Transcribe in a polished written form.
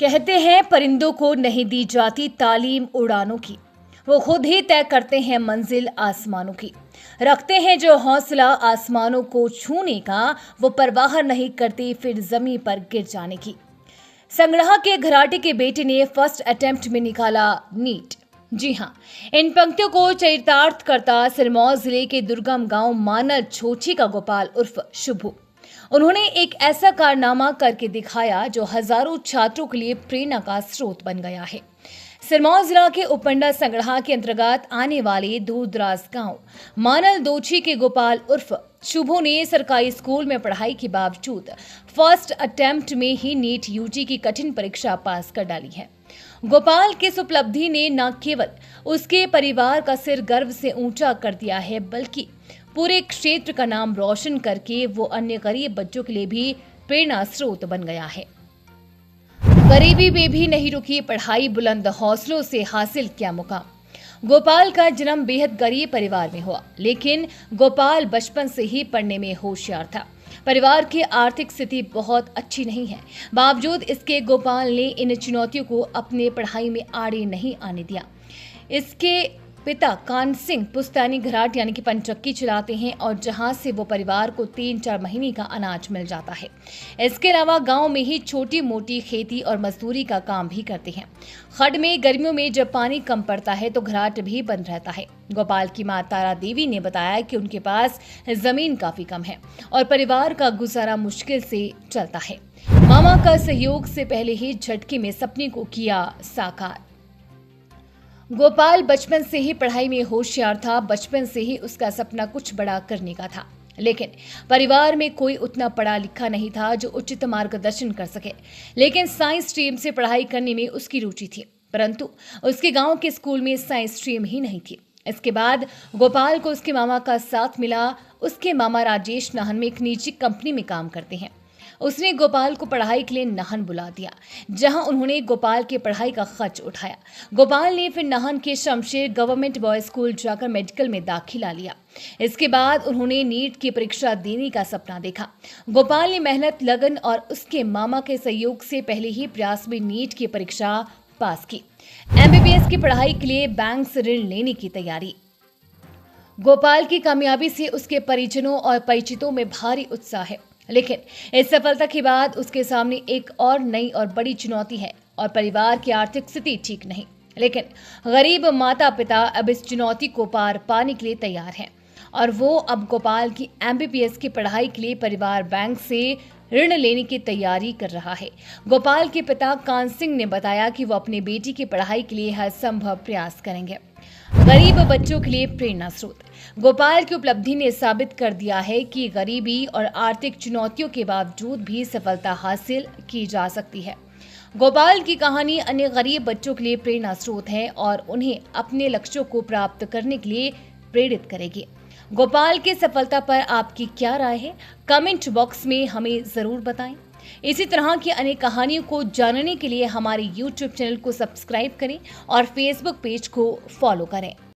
कहते हैं परिंदों को नहीं दी जाती तालीम उड़ानों की, वो खुद ही तय करते हैं मंजिल आसमानों की। रखते हैं जो हौसला आसमानों को छूने का, वो परवाह नहीं करते फिर जमीन पर गिर जाने की। संगड़हा के घराटे के बेटे ने फर्स्ट अटेम्प्ट में निकाला नीट। जी हाँ, इन पंक्तियों को चरितार्थ करता सिरमौर जिले के दुर्गम गांव मानल छोची का गोपाल उर्फ शुभू। उन्होंने एक ऐसा कारनामा करके दिखाया जो हजारों छात्रों के लिए प्रेरणा का स्रोत बन गया है। सिरमौर जिला के उपमंडल संगड़हा के अंतर्गत आने वाले दूर दराज गांव मानल दोची के गोपाल उर्फ शुभो ने सरकारी स्कूल में पढ़ाई के बावजूद फर्स्ट अटेम्प्ट में ही नीट यूजी की कठिन परीक्षा पास कर डाली है। गोपाल की इस उपलब्धि ने न केवल उसके परिवार का सिर गर्व से ऊंचा कर दिया है, बल्कि पूरे क्षेत्र का नाम रोशन करके वो अन्य गरीब बच्चों के लिए भी प्रेरणा स्रोत बन गया है। गरीबी में भी नहीं रुकी पढ़ाई, बुलंद हौसलों से हासिल किया मुकाम। गोपाल का जन्म बेहद गरीब परिवार में हुआ, लेकिन गोपाल बचपन से ही पढ़ने में होशियार था। परिवार की आर्थिक स्थिति बहुत अच्छी नहीं है, बावजूद इसके गोपाल ने इन चुनौतियों को अपने पढ़ाई में आड़े नहीं आने दिया। इसके पिता कान सिंह पुस्तानी घराट यानी कि पंचक्की चलाते हैं और जहां से वो परिवार को 3-4 महीने का अनाज मिल जाता है। इसके अलावा गांव में ही छोटी मोटी खेती और मजदूरी का काम भी करते हैं। खड्ड में गर्मियों में जब पानी कम पड़ता है तो घराट भी बंद रहता है। गोपाल की मां तारा देवी ने बताया कि उनके पास जमीन काफी कम है और परिवार का गुजारा मुश्किल से चलता है। मामा का सहयोग से पहले ही झटके में सपने को किया साकार। गोपाल बचपन से ही पढ़ाई में होशियार था। बचपन से ही उसका सपना कुछ बड़ा करने का था, लेकिन परिवार में कोई उतना पढ़ा लिखा नहीं था जो उचित मार्गदर्शन कर सके। लेकिन साइंस स्ट्रीम से पढ़ाई करने में उसकी रुचि थी, परंतु उसके गांव के स्कूल में साइंस स्ट्रीम ही नहीं थी। इसके बाद गोपाल को उसके मामा का साथ मिला। उसके मामा राजेश नाहन में एक निजी कंपनी में काम करते हैं। उसने गोपाल को पढ़ाई के लिए नाहन बुला दिया, जहां उन्होंने गोपाल की पढ़ाई का खर्च उठाया। गोपाल ने फिर नाहन के शमशेर गवर्नमेंट बॉयज स्कूल जाकर मेडिकल में दाखिला लिया। इसके बाद उन्होंने नीट की परीक्षा देने का सपना देखा। गोपाल ने मेहनत, लगन और उसके मामा के सहयोग से पहले ही प्रयास में नीट की परीक्षा पास की। MBBS की पढ़ाई के लिए बैंक से ऋण लेने की तैयारी। गोपाल की कामयाबी से उसके परिजनों और परिचितों में भारी उत्साह है, लेकिन इस सफलता के बाद उसके सामने एक और नई और बड़ी चुनौती है और परिवार की आर्थिक स्थिति ठीक नहीं। लेकिन गरीब माता पिता अब इस चुनौती को पार पाने के लिए तैयार हैं और वो अब गोपाल की MBBS की पढ़ाई के लिए परिवार बैंक से ऋण लेने की तैयारी कर रहा है। गोपाल के पिता कान सिंह ने बताया कि वो अपनी बेटी की पढ़ाई के लिए हर संभव प्रयास करेंगे। गरीब बच्चों के लिए प्रेरणा स्रोत। गोपाल की उपलब्धि ने साबित कर दिया है कि गरीबी और आर्थिक चुनौतियों के बावजूद भी सफलता हासिल की जा सकती है। गोपाल की कहानी अन्य गरीब बच्चों के लिए प्रेरणा स्रोत है और उन्हें अपने लक्ष्यों को प्राप्त करने के लिए प्रेरित करेगी। गोपाल की सफलता पर आपकी क्या राय है? कमेंट बॉक्स में हमें जरूर बताएं। इसी तरह की अन्य कहानियों को जानने के लिए हमारे YouTube चैनल को सब्सक्राइब करें और Facebook पेज को फॉलो करें।